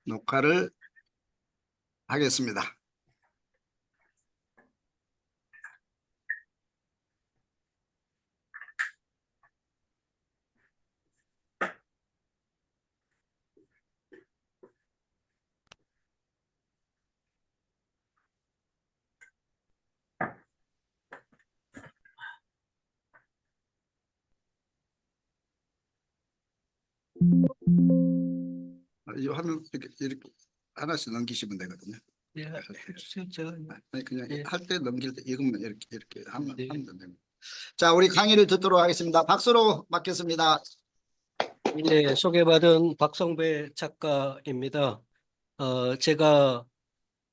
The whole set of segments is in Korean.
녹화를 하겠습니다. 이 화면 이렇게 하나씩 넘기시면 되거든요. 예, 제가 아니 그냥 예. 할 때 넘길 때 이것만 이렇게 하면 네. 됩니다. 자, 우리 강의를 듣도록 하겠습니다. 박수로 맞겠습니다. 네, 소개받은 박성배 작가입니다. 제가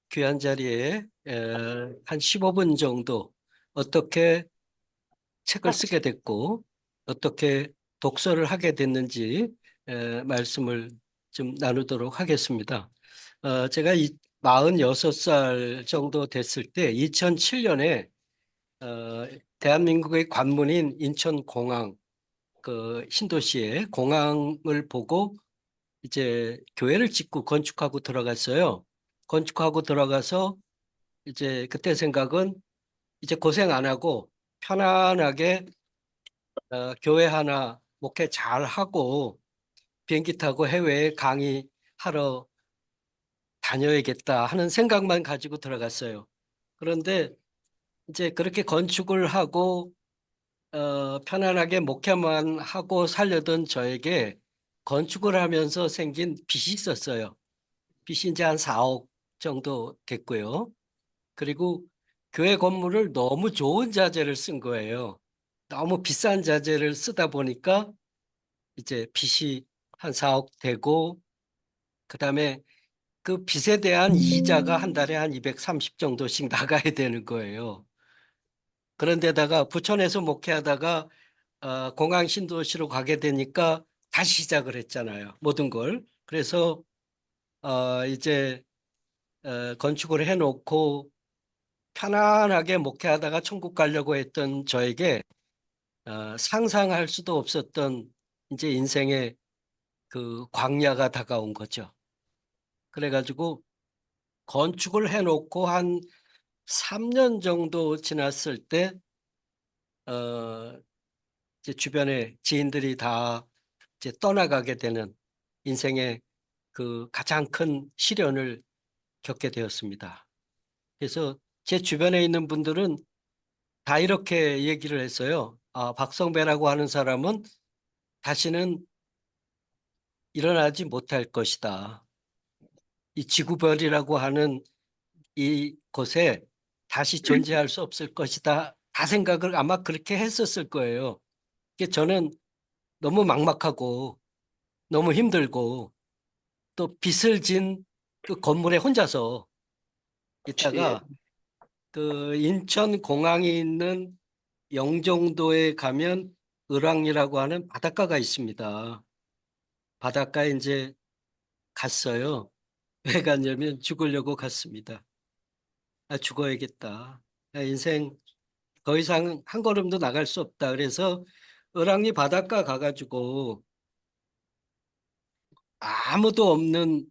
귀한 자리에 한 15분 정도 어떻게 책을 쓰게 됐고 어떻게 독서를 하게 됐는지 말씀을 좀 나누도록 하겠습니다. 제가 46살 정도 됐을 때 2007년에 대한민국의 관문인 인천공항 그 신도시의 공항을 보고 이제 교회를 짓고 건축하고 들어갔어요. 건축하고 들어가서 이제 그때 생각은 이제 고생 안 하고 편안하게 교회 하나 목회 잘 하고 비행기 타고 해외에 강의하러 다녀야겠다 하는 생각만 가지고 들어갔어요. 그런데 이제 그렇게 건축을 하고 편안하게 목회만 하고 살려던 저에게 건축을 하면서 생긴 빚이 있었어요. 빚이 이제 한 4억 정도 됐고요. 그리고 교회 건물을 너무 좋은 자재를 쓴 거예요. 너무 비싼 자재를 쓰다 보니까 이제 빚이 한 4억 되고 그다음에 그 빚에 대한 이자가 한 달에 한 230 정도씩 나가야 되는 거예요. 그런데다가 부천에서 목회하다가 공항 신도시로 가게 되니까 다시 시작을 했잖아요. 모든 걸. 그래서 이제 건축을 해놓고 편안하게 목회하다가 천국 가려고 했던 저에게 상상할 수도 없었던 이제 인생의 그 광야가 다가온 거죠. 그래가지고 건축을 해놓고 한 3년 정도 지났을 때 이제 주변에 지인들이 다 이제 떠나가게 되는 인생의 그 가장 큰 시련을 겪게 되었습니다. 그래서 제 주변에 있는 분들은 다 이렇게 얘기를 했어요. 박성배라고 하는 사람은 다시는 일어나지 못할 것이다. 이 지구별이라고 하는 이 곳에 다시 존재할 수 없을 것이다. 다 생각을 아마 그렇게 했었을 거예요. 저는 너무 막막하고 너무 힘들고 또 빚을 진 그 건물에 혼자서 예. 있다가 그 인천 공항에 있는 영종도에 가면 을왕리라고 하는 바닷가가 있습니다. 바닷가에 이제 갔어요. 왜 갔냐면 죽으려고 갔습니다. 죽어야겠다. 인생 더 이상 한 걸음도 나갈 수 없다. 그래서 을왕리 바닷가 가가지고 아무도 없는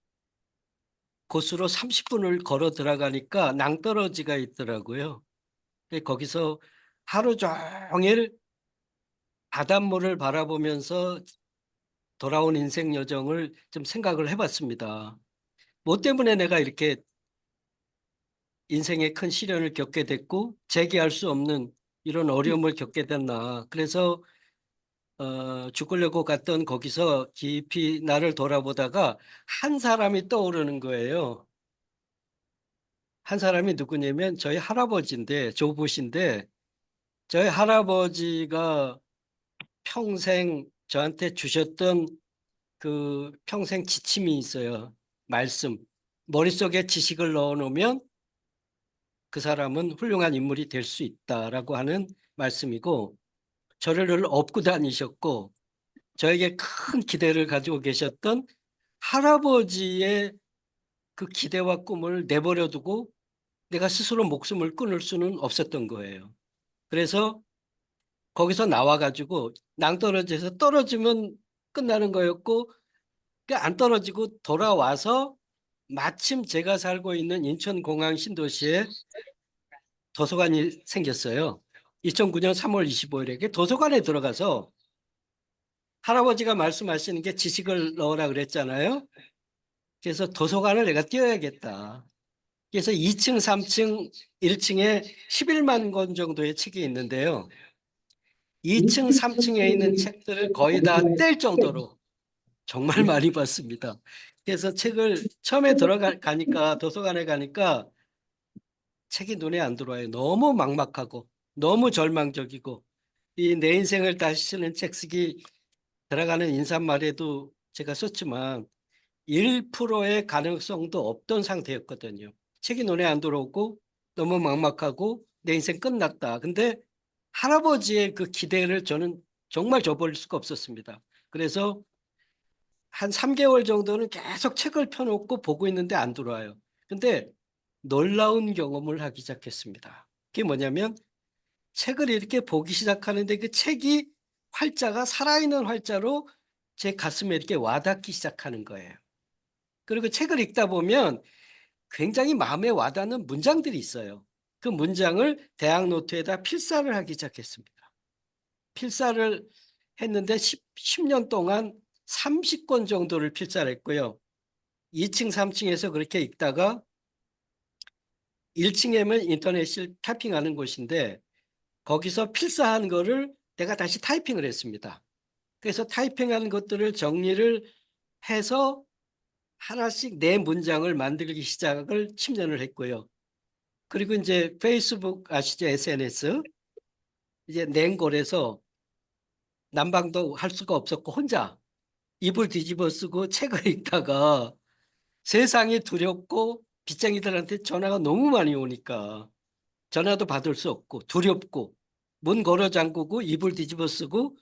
곳으로 30분을 걸어 들어가니까 낭떠러지가 있더라고요. 거기서 하루 종일 바닷물을 바라보면서 돌아온 인생 여정을 좀 생각을 해봤습니다. 뭐 때문에 내가 이렇게 인생의 큰 시련을 겪게 됐고 재기할 수 없는 이런 어려움을 겪게 됐나. 그래서 죽으려고 갔던 거기서 깊이 나를 돌아보다가 한 사람이 떠오르는 거예요. 한 사람이 누구냐면 저희 할아버지인데 조부신데 저희 할아버지가 평생 저한테 주셨던 그 평생 지침이 있어요. 말씀. 머릿속에 지식을 넣어놓으면 그 사람은 훌륭한 인물이 될 수 있다라고 하는 말씀이고 저를 늘 업고 다니셨고 저에게 큰 기대를 가지고 계셨던 할아버지의 그 기대와 꿈을 내버려 두고 내가 스스로 목숨을 끊을 수는 없었던 거예요. 그래서 거기서 나와가지고 낭떠러지에서 떨어지면 끝나는 거였고 안 떨어지고 돌아와서 마침 제가 살고 있는 인천공항 신도시에 도서관이 생겼어요. 2009년 3월 25일에 도서관에 들어가서 할아버지가 말씀하시는 게 지식을 넣으라 그랬잖아요. 그래서 도서관을 내가 띄워야겠다. 그래서 2층, 3층, 1층에 11만 권 정도의 책이 있는데요. 2층, 3층에 있는 책들을 거의 다 뗄 정도로 정말 많이 봤습니다. 그래서 책을 처음에 들어가니까 도서관에 가니까 책이 눈에 안 들어와요. 너무 막막하고 너무 절망적이고 이 내 인생을 다시 쓰는 책 쓰기 들어가는 인사말에도 제가 썼지만 1%의 가능성도 없던 상태였거든요. 책이 눈에 안 들어오고 너무 막막하고 내 인생 끝났다. 근데 할아버지의 그 기대를 저는 정말 저버릴 수가 없었습니다. 그래서 한 3개월 정도는 계속 책을 펴놓고 보고 있는데 안 들어와요. 근데 놀라운 경험을 하기 시작했습니다. 그게 뭐냐면 책을 이렇게 보기 시작하는데 그 책이 활자가 살아있는 활자로 제 가슴에 이렇게 와닿기 시작하는 거예요. 그리고 책을 읽다 보면 굉장히 마음에 와닿는 문장들이 있어요. 그 문장을 대학 노트에다 필사를 하기 시작했습니다. 필사를 했는데 10년 동안 30권 정도를 필사를 했고요. 2층, 3층에서 그렇게 읽다가 1층에면 인터넷을 타이핑하는 곳인데 거기서 필사한 거를 내가 다시 타이핑을 했습니다. 그래서 타이핑한 것들을 정리를 해서 하나씩 내 문장을 만들기 시작을 10년을 했고요. 그리고 이제 페이스북 아시죠? SNS. 이제 냉골에서 난방도 할 수가 없었고 혼자 이불 뒤집어 쓰고 책을 읽다가 세상이 두렵고 빚쟁이들한테 전화가 너무 많이 오니까 전화도 받을 수 없고 두렵고 문 걸어 잠그고 이불 뒤집어 쓰고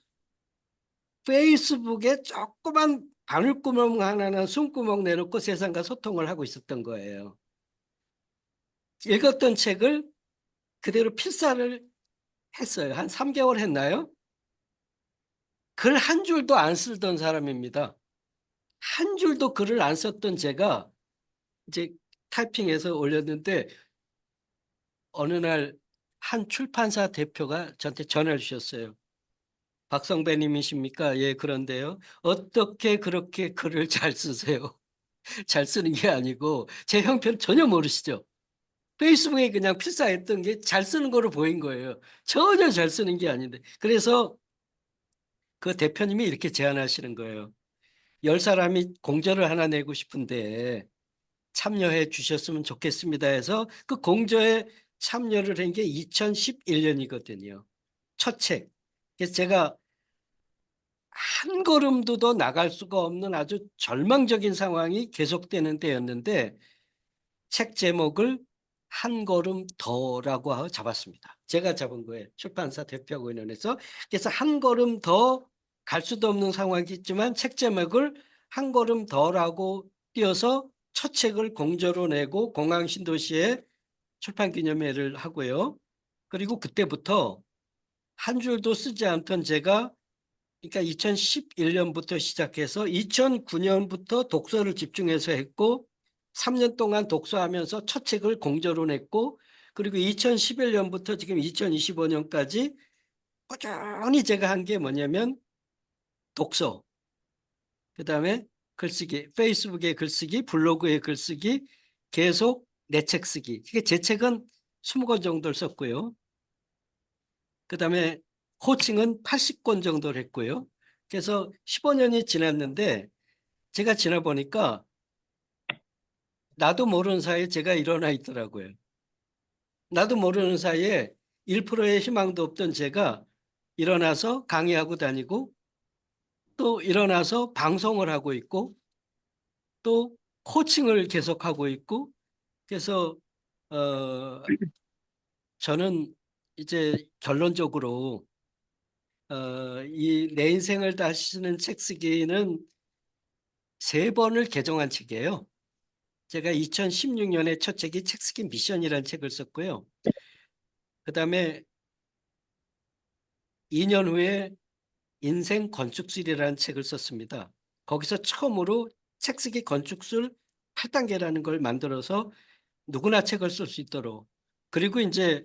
페이스북에 조그만 바늘구멍 하나는 숨구멍 내놓고 세상과 소통을 하고 있었던 거예요. 읽었던 책을 그대로 필사를 했어요. 한 3개월 했나요? 글 한 줄도 안 쓰던 사람입니다. 한 줄도 글을 안 썼던 제가 이제 타이핑해서 올렸는데 어느 날 한 출판사 대표가 저한테 전화를 주셨어요. 박성배님이십니까? 예, 그런데요. 어떻게 그렇게 글을 잘 쓰세요? 잘 쓰는 게 아니고 제 형편 전혀 모르시죠? 페이스북에 그냥 필사했던 게 잘 쓰는 거로 보인 거예요. 전혀 잘 쓰는 게 아닌데. 그래서 그 대표님이 이렇게 제안하시는 거예요. 10사람이 공저를 하나 내고 싶은데 참여해 주셨으면 좋겠습니다 해서 그 공저에 참여를 한 게 2011년이거든요. 첫 책. 그래서 제가 한 걸음도 더 나갈 수가 없는 아주 절망적인 상황이 계속되는 때였는데 책 제목을 한 걸음 더라고 잡았습니다. 제가 잡은 거예요. 출판사 대표위원회에서. 그래서 한 걸음 더 갈 수도 없는 상황이지만 책 제목을 한 걸음 더라고 띄어서 첫 책을 공저로 내고 공항신도시에 출판기념회를 하고요. 그리고 그때부터 한 줄도 쓰지 않던 제가 그러니까 2011년부터 시작해서 2009년부터 독서를 집중해서 했고 3년 동안 독서하면서 첫 책을 공저로 냈고 그리고 2011년부터 지금 2025년까지 꾸준히 제가 한 게 뭐냐면 독서, 그다음에 글쓰기, 페이스북에 글쓰기, 블로그에 글쓰기, 계속 내 책 쓰기. 이게 제 책은 20권 정도를 썼고요. 그다음에 코칭은 80권 정도를 했고요. 그래서 15년이 지났는데 제가 지나 보니까 나도 모르는 사이에 제가 일어나 있더라고요. 나도 모르는 사이에 1%의 희망도 없던 제가 일어나서 강의하고 다니고 또 일어나서 방송을 하고 있고 또 코칭을 계속하고 있고 그래서 어 저는 이제 결론적으로 이 내 인생을 다시 쓰는 책 쓰기는 3번을 개정한 책이에요. 제가 2016년에 첫 책이 책 쓰기 미션이라는 책을 썼고요. 그다음에 2년 후에 인생 건축술이라는 책을 썼습니다. 거기서 처음으로 책 쓰기 건축술 8단계라는 걸 만들어서 누구나 책을 쓸 수 있도록. 그리고 이제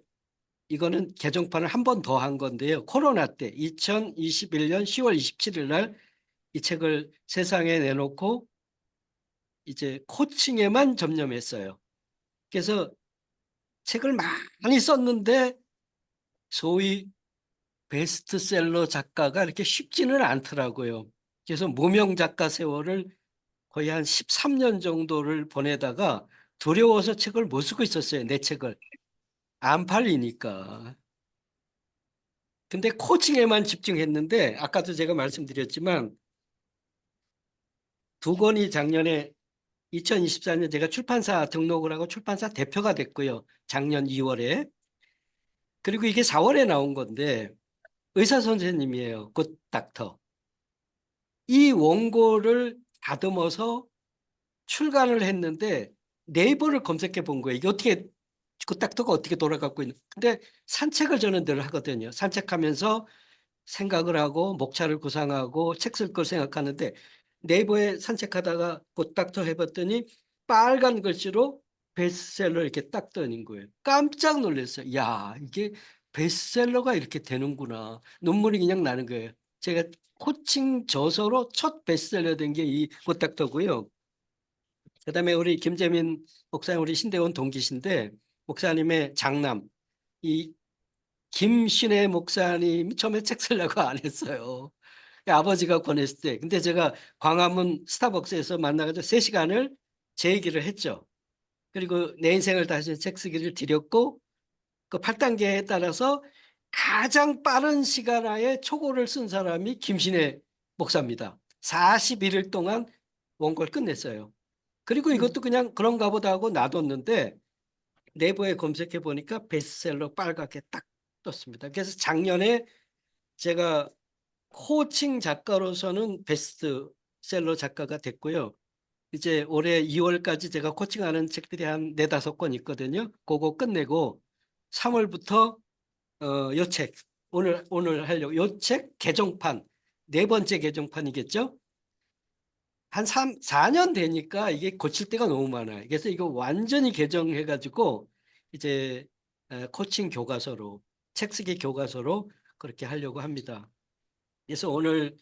이거는 개정판을 한 번 더 한 건데요. 코로나 때 2021년 10월 27일 날 이 책을 세상에 내놓고 이제 코칭에만 전념했어요. 그래서 책을 많이 썼는데 소위 베스트셀러 작가가 이렇게 쉽지는 않더라고요. 그래서 무명 작가 세월을 거의 한 13년 정도를 보내다가 두려워서 책을 못 쓰고 있었어요. 내 책을. 안 팔리니까. 근데 코칭에만 집중했는데 아까도 제가 말씀드렸지만 두 권이 작년에 2024년 제가 출판사 등록을 하고 출판사 대표가 됐고요. 작년 2월에. 그리고 이게 4월에 나온 건데 의사 선생님이에요. 굿 닥터. 이 원고를 다듬어서 출간을 했는데 네이버를 검색해 본 거예요. 이게 어떻게 굿 닥터가 어떻게 돌아가고 있는. 근데 산책을 저는 늘 하거든요. 산책하면서 생각을 하고 목차를 구상하고 책 쓸 걸 생각하는데 네이버에 산책하다가 굿닥터 해봤더니 빨간 글씨로 베스트셀러 이렇게 딱 떠있는 거예요. 깜짝 놀랐어요. 야, 이게 베스트셀러가 이렇게 되는구나. 눈물이 그냥 나는 거예요. 제가 코칭 저서로 첫 베스트셀러 된 게 이 굿닥터고요. 그다음에 우리 김재민 목사님, 우리 신대원 동기신데 목사님의 장남 이 김신혜 목사님이 처음에 책 쓰려고 안 했어요. 아버지가 권했을 때. 근데 제가 광화문 스타벅스에서 만나가지고 3시간을 제 얘기를 했죠. 그리고 내 인생을 다시 책 쓰기를 드렸고 그 8단계에 따라서 가장 빠른 시간 안에 초고를 쓴 사람이 김신혜 목사입니다. 41일 동안 원고를 끝냈어요. 그리고 이것도 그냥 그런가 보다 하고 놔뒀는데 네이버에 검색해 보니까 베스트셀러 빨갛게 딱 떴습니다. 그래서 작년에 제가 코칭 작가로서는 베스트셀러 작가가 됐고요. 이제 올해 2월까지 제가 코칭하는 책들이 한 4~5권 있거든요. 그거 끝내고 3월부터 요 책, 오늘 하려고 요 책 개정판, 4번째 개정판이겠죠? 한 4년 되니까 이게 고칠 때가 너무 많아요. 그래서 이거 완전히 개정해가지고 이제 코칭 교과서로, 책 쓰기 교과서로 그렇게 하려고 합니다. 그래서 오늘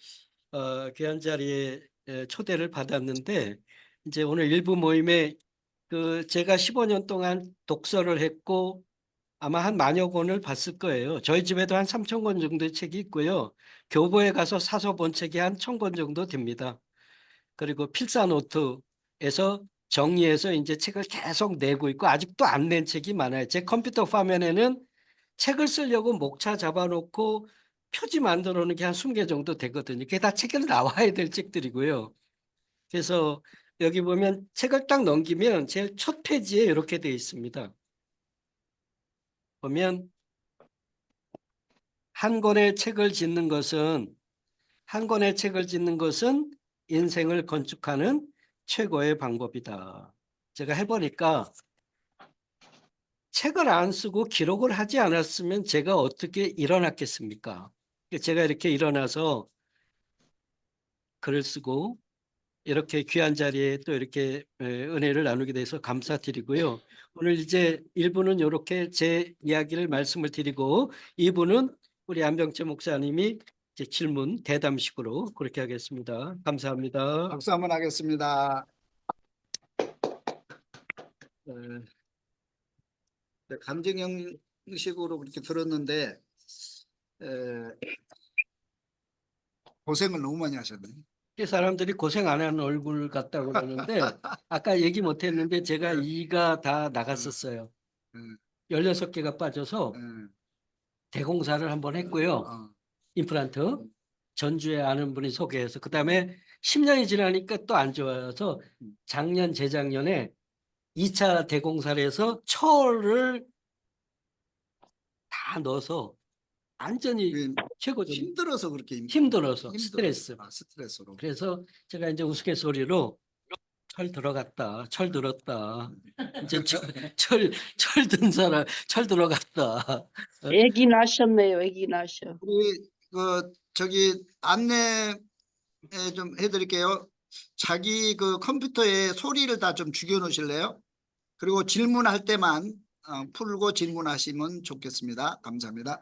귀한 자리에 초대를 받았는데 이제 오늘 일부 모임에 그 제가 15년 동안 독서를 했고 아마 한 10,000여 권을 봤을 거예요. 저희 집에도 한 3,000권 정도의 책이 있고요. 교보에 가서 사서 본 책이 한 1,000권 정도 됩니다. 그리고 필사노트에서 정리해서 이제 책을 계속 내고 있고 아직도 안 낸 책이 많아요. 제 컴퓨터 화면에는 책을 쓰려고 목차 잡아놓고 표지 만들어 놓은 게 한 20개 정도 되거든요. 그게 다 책을 나와야 될 책들이고요. 그래서 여기 보면 책을 딱 넘기면 제일 첫 페이지에 이렇게 되어 있습니다. 보면 한 권의 책을 짓는 것은 인생을 건축하는 최고의 방법이다. 제가 해보니까 책을 안 쓰고 기록을 하지 않았으면 제가 어떻게 일어났겠습니까? 제가 이렇게 일어나서 글을 쓰고 이렇게 귀한 자리에 또 이렇게 은혜를 나누게 돼서 감사드리고요. 오늘 이제 1부는 이렇게 제 이야기를 말씀을 드리고 2부는 우리 안병채 목사님이 이제 질문 대담식으로 그렇게 하겠습니다. 감사합니다. 박수 한번 하겠습니다. 감정 형식으로 그렇게 들었는데 에, 고생을 너무 많이 하셨네. 사람들이 고생 안 하는 얼굴 같다고 그러는데 아까 얘기 못 했는데 제가 이가 다 나갔었어요. 음, 16개가 빠져서 음, 대공사를 한번 했고요. 어, 임플란트. 전주에 아는 분이 소개해서 그다음에 10년이 지나니까 또 안 좋아서 작년 재작년에 2차 대공사를 해서 철을 다 넣어서 완전히 그 최고죠. 힘들어서 그렇게 힘들어서 스트레스. 스트레스로. 그래서 제가 이제 우스갯소리로 철 들어갔다, 철 들었다. 이제 철 든 사람, 철 들어갔다. 애기 나셨네요. 애기 나셔. 우리 저기 안내 좀 해드릴게요. 자기 그 컴퓨터에 소리를 다 좀 죽여 놓으실래요? 그리고 질문할 때만 풀고 질문하시면 좋겠습니다. 감사합니다.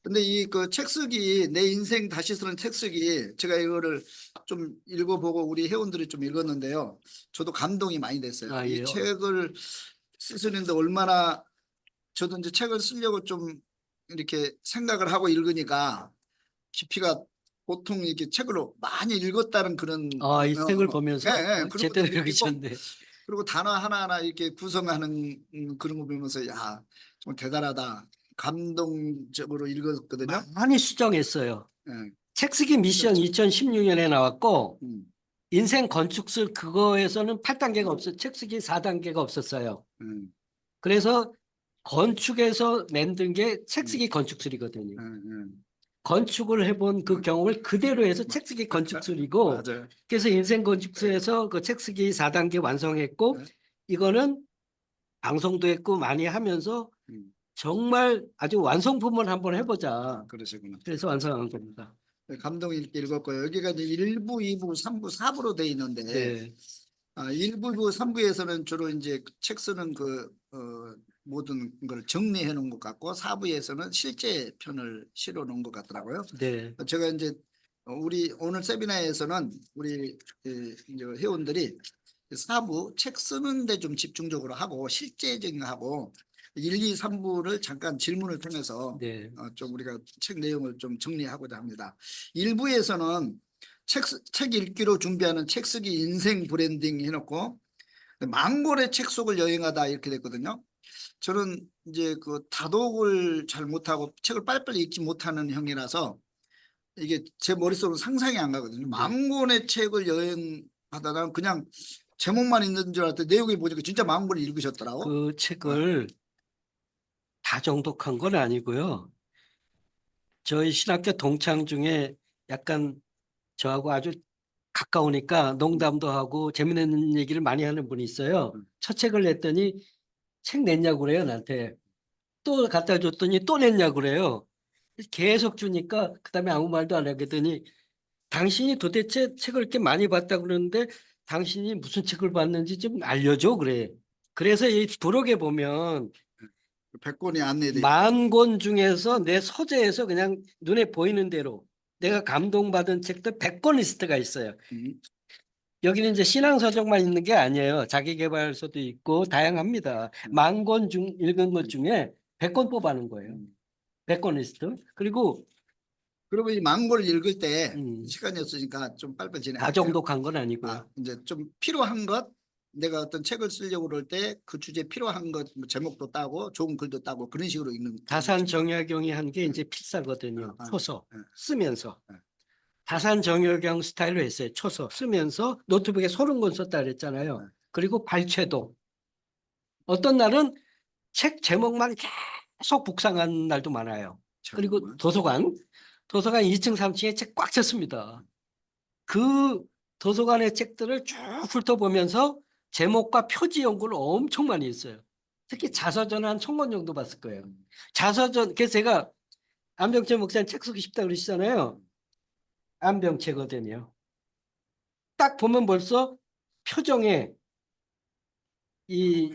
근데 이 그 책 쓰기, 내 인생 다시 쓰는 책 쓰기, 제가 이거를 좀 읽어보고 우리 회원들이 좀 읽었는데요. 저도 감동이 많이 됐어요. 아, 이 예. 책을 쓰시는데 얼마나, 저도 이제 책을 쓰려고 좀 이렇게 생각을 하고 읽으니까 깊이가, 보통 이렇게 책을 많이 읽었다는 그런 아, 이 책을 보면서 그런 것도 제대로 느끼고, 읽으셨네. 그리고 단어 하나하나 이렇게 구성하는 그런 거 보면서 야, 정말 대단하다. 감동적으로 읽었거든요. 많이 수정했어요. 예, 책 쓰기 미션 그렇죠. 2016년에 나왔고 음, 인생 건축술 그거에서는 8단계가 없어, 책 쓰기 4단계가 없었어요. 음, 그래서 건축에서 만든 게 책 쓰기 건축술이거든요. 건축을 해본 그 경험을 그대로 해서 책 쓰기 건축술이고, 맞아요. 그래서 인생 건축술에서 그 책 쓰기 4단계 완성했고, 네. 이거는 방송도 했고 많이 하면서 음, 정말 아주 완성품을 한번 해보자. 그러시구나. 그래서 완성한 겁니다. 감동 있게 읽었고요. 여기가 이제 1부, 2부, 3부, 4부로 돼 있는데, 네. 1부, 3부에서는 주로 이제 책 쓰는 모든 걸 정리해 놓은 것 같고, 4부에서는 실제 편을 실어 놓은 것 같더라고요. 네. 제가 이제 우리 오늘 세미나에서는 우리 이제 회원들이 4부 책 쓰는데 좀 집중적으로 하고 실제적인 거 하고 1, 2, 3부를 잠깐 질문을 통해서 네. 좀 우리가 책 내용을 좀 정리하고자 합니다. 1부에서는 책 읽기로 준비하는 책 쓰기 인생 브랜딩 해놓고 망골의 책 속을 여행하다 이렇게 됐거든요. 저는 이제 그 다독을 잘 못하고 책을 빨리빨리 읽지 못하는 형이라서 이게 제 머릿속으로 상상이 안 가거든요. 네. 만 권의 책을 여행하다가 그냥 제목만 있는 줄 알았더니 내용이 보니까 진짜 만 권을 읽으셨더라고. 그 책을 다 정독한 건 아니고요. 저희 신학교 동창 중에 약간 저하고 아주 가까우니까 농담도 하고 재미있는 얘기를 많이 하는 분이 있어요. 첫 책을 냈더니 책 냈냐고 그래요, 나한테. 또 갖다 줬더니 또 냈냐고 그래요. 계속 주니까 그다음에 아무 말도 안 하겠더니 당신이 도대체 책을 이렇게 많이 봤다 그러는데 당신이 무슨 책을 봤는지 좀 알려줘 그래. 그래서 이 부록에 보면 100권이 안내돼. 10,000권 중에서 내 서재에서 그냥 눈에 보이는 대로 내가 감동받은 책들 100권 리스트가 있어요. 여기는 이제 신앙서적만 있는 게 아니에요. 자기계발서도 있고 다양합니다. 10,000권 중 읽은 것 중에 100권 뽑아는 거예요. 100권 리스트. 그리고 그리고 이 만 권을 읽을 때 음, 시간이 없으니까 좀 빨리빨리 다 진행할게요. 정독한 건 아니고요. 이제 좀 필요한 것, 내가 어떤 책을 쓰려고 그럴 때 그 주제 필요한 것, 뭐 제목도 따고 좋은 글도 따고 그런 식으로 읽는. 다산 정약용이 한 게 이제 필사거든요. 초서 네. 쓰면서. 네. 다산 정약용 스타일로 했어요. 초서 쓰면서 노트북에 30권 썼다 그랬잖아요. 네. 그리고 발췌도. 어떤 날은 책 제목만 계속 묵상한 날도 많아요. 그리고 제목만. 도서관 2층, 3층에 책 꽉 찼습니다. 그 도서관의 책들을 쭉 훑어보면서 제목과 표지 연구를 엄청 많이 했어요. 특히 자서전 한 1,000권 정도 봤을 거예요. 자서전, 그래서 제가 안병채 목사님 책 쓰기 쉽다 그러시잖아요. 안병채거든요. 딱 보면 벌써 표정에 이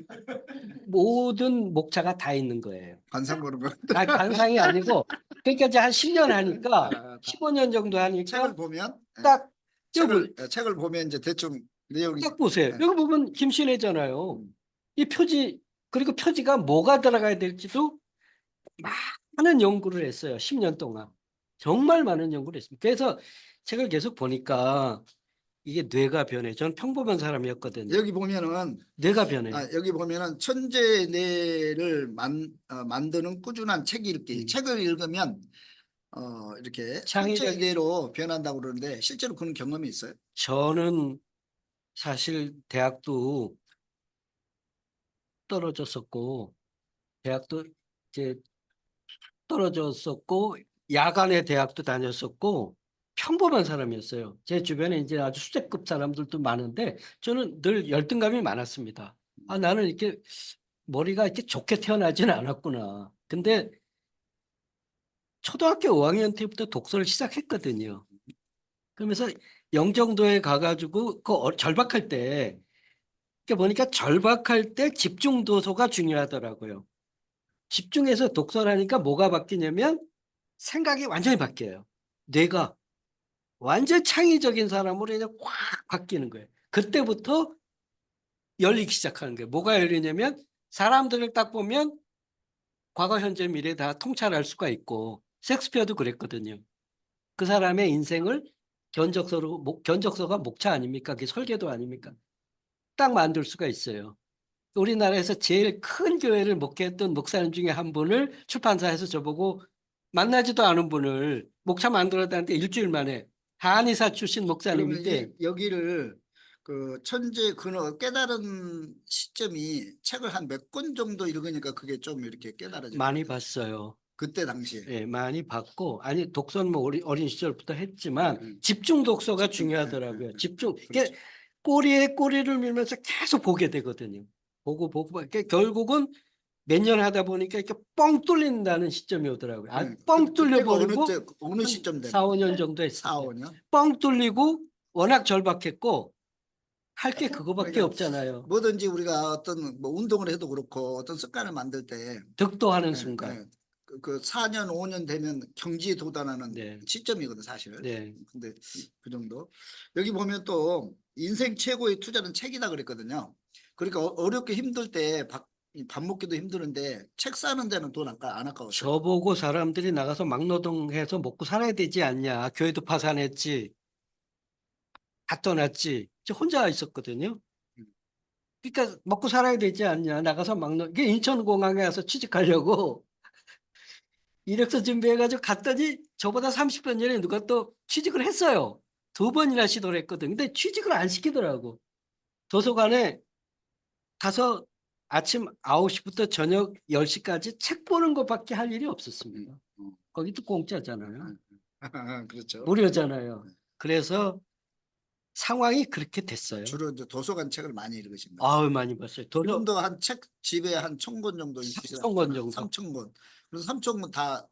모든 목차가 다 있는 거예요. 관상 보는 거. 관상이 아니고, 그러니까 이제 한 10년 하니까, 15년 정도 책을 하니까 보면 딱 책을 보면 이제 대충 내용이. 딱 보세요. 여기 보면 김신혜잖아요. 이 표지, 그리고 표지가 뭐가 들어가야 될지도 많은 연구를 했어요. 10년 동안. 정말 많은 연구를 했습니다. 그래서 책을 계속 보니까 이게 뇌가 변해. 저는 평범한 사람이었거든요. 여기 보면은 뇌가 변해. 여기 보면은 천재 뇌를 만드는 꾸준한 책 읽기. 책을 읽으면 이렇게 천재 뇌로 변한다고 그러는데 실제로 그런 경험이 있어요? 저는 사실 대학도 떨어졌었고, 대학도 이제 떨어졌었고, 야간에 대학도 다녔었고, 평범한 사람이었어요. 제 주변에 이제 아주 수제급 사람들도 많은데, 저는 늘 열등감이 많았습니다. 나는 이렇게 머리가 이렇게 좋게 태어나지는 않았구나. 근데 초등학교 5학년 때부터 독서를 시작했거든요. 그러면서 영종도에 가가지고 절박할 때 이렇게 보니까 절박할 때 집중 도서가 중요하더라고요. 집중해서 독서를 하니까 뭐가 바뀌냐면 생각이 완전히 바뀌어요. 뇌가 완전 창의적인 사람으로 그냥 확 바뀌는 거예요. 그때부터 열리기 시작하는 거예요. 뭐가 열리냐면 사람들을 딱 보면 과거, 현재, 미래 다 통찰할 수가 있고 셰익스피어도 그랬거든요. 그 사람의 인생을 견적서가 목차 아닙니까? 그게 설계도 아닙니까? 딱 만들 수가 있어요. 우리나라에서 제일 큰 교회를 목회했던 목사님 중에 한 분을 출판사에서 저보고 만나지도 않은 분을 목차 만들었다는데 일주일 만에 한의사 출신 그러면 목사님인데 여기를 그 천재 근어 깨달은 시점이 책을 한 몇 권 정도 읽으니까 그게 좀 이렇게 깨달아져요. 많이 봤어요. 그때 당시에. 예, 많이 봤고 아니 독서는 뭐 어린 시절부터 했지만 음. 집중 독서가 집중, 중요하더라고요. 집중. 그렇죠. 이게 꼬리에 꼬리를 밀면서 계속 보게 되거든요. 보고 그러니까 결국은 몇 년 하다 보니까 이렇게 뻥 뚫린다는 시점이 오더라고요. 네. 뻥 그때가 뚫려버리고 어느 시점 되는 4, 5년 정도 했을 4, 때. 5년? 뻥 뚫리고 워낙 절박했고 할 게 그거밖에 그러니까 없잖아요. 뭐든지 우리가 어떤 뭐 운동을 해도 그렇고 어떤 습관을 만들 때 득도하는 예, 순간. 예. 그 4년, 5년 되면 경지에 도달하는 네. 시점이거든 사실. 네. 근데 그 정도. 여기 보면 또 인생 최고의 투자는 책이다 그랬거든요. 그러니까 어렵게 힘들 때 밥 먹기도 힘드는데 책 사는 데는 돈 안 아까웠어요. 저보고 사람들이 나가서 막노동해서 먹고 살아야 되지 않냐. 교회도 파산했지. 다 떠났지. 저 혼자 있었거든요. 그러니까 먹고 살아야 되지 않냐. 나가서 이게 인천공항에 와서 취직하려고 이력서 준비해가지고 갔더니 저보다 30분 전에 누가 또 취직을 했어요. 2번이나 시도를 했거든. 근데 취직을 안 시키더라고. 도서관에 가서 아침 9시부터 저녁 10시까지 책 보는 것밖에 할 일이 없었습니다. 거기도 공짜잖아요. 그렇죠. 무료잖아요. 그래서 상황이 그렇게 됐어요. 주로 이제 도서관 책을 많이 읽으신 거예요. 아우 많이 봤어요. 지금도 한 책 집에 한 1,000권 정도 있으시잖아요. 3,000권 정도. 3,000권. 그래서 3,000권 다